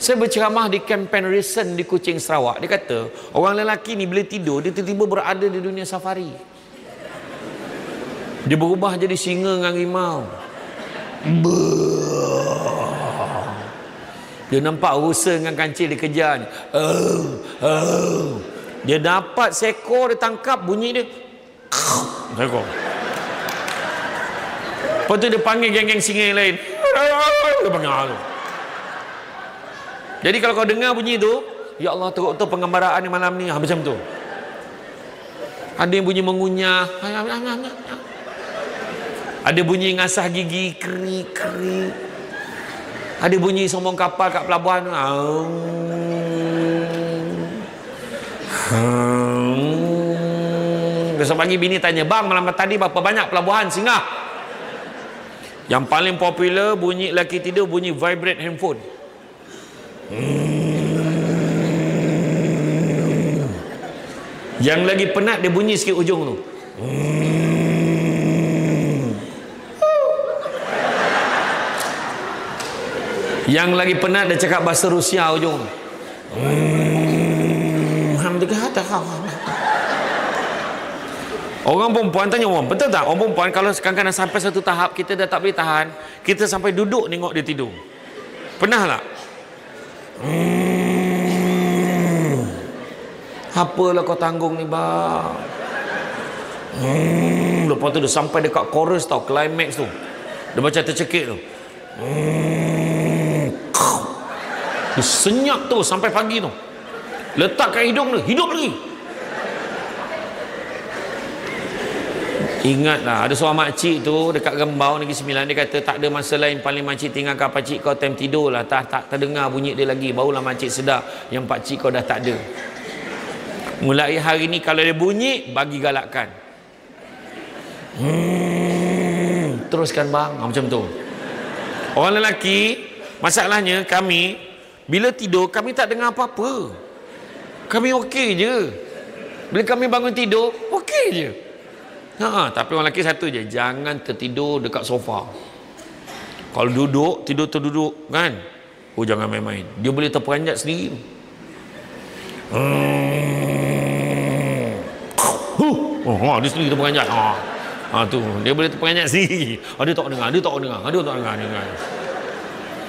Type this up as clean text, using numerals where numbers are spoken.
Saya berceramah di kempen Risen di Kuching, Sarawak. Dia kata, orang lelaki ni bila tidur, dia tiba-tiba berada di dunia safari. Dia berubah jadi singa dengan rimau. Dia nampak rusa dengan kancil dikejar ni. Dia dapat seekor, dia tangkap, bunyi dia seekor. Lepas tu dia panggil geng-geng singa yang lain. Dia panggil. Jadi kalau kau dengar bunyi tu, ya Allah, teruk tu penggambaraan ni malam ni, macam tu. Ada yang bunyi mengunyah, ada bunyi ngasah gigi, keri-keri. Ada bunyi sombong kapal kat pelabuhan. Besok pagi bini tanya, bang, malam tadi berapa banyak pelabuhan singgah? Yang paling popular bunyi lelaki tidur, bunyi vibrate handphone. Yang lagi penat dia bunyi sikit ujung tu. Yang lagi penat dia cakap bahasa Rusia ujung. Orang perempuan tanya orang, betul tak? Orang perempuan kalau kadang-kadang sampai satu tahap kita dah tak boleh tahan, kita sampai duduk tengok dia tidur. Pernah tak? Apalah kau tanggung ni bang. Lepas tu dia sampai dekat chorus tau, climax tu. Dia macam tercekik tu. Dia senyap tu sampai pagi tu. Letak kat hidung tu, hidup lagi. Ingatlah, ada seorang makcik tu dekat Rembau Negeri Sembilan, dia kata tak ada masa lain paling makcik tinggalkan pakcik kau time tidur lah, tak terdengar bunyi dia lagi, barulah makcik sedar yang pakcik kau dah tak ada. Mulai hari ni kalau dia bunyi, bagi galakan. Teruskan bang, macam tu. Orang lelaki, masalahnya kami bila tidur kami tak dengar apa-apa. Kami okey je. Bila kami bangun tidur, okey je. Tapi orang lelaki satu je, jangan tertidur dekat sofa. Kalau duduk, tidur terduduk kan, jangan main-main, dia boleh terperanjat sendiri. Dia sendiri terperanjat. Tu dia boleh terperanjat sendiri. Dia tak dengar.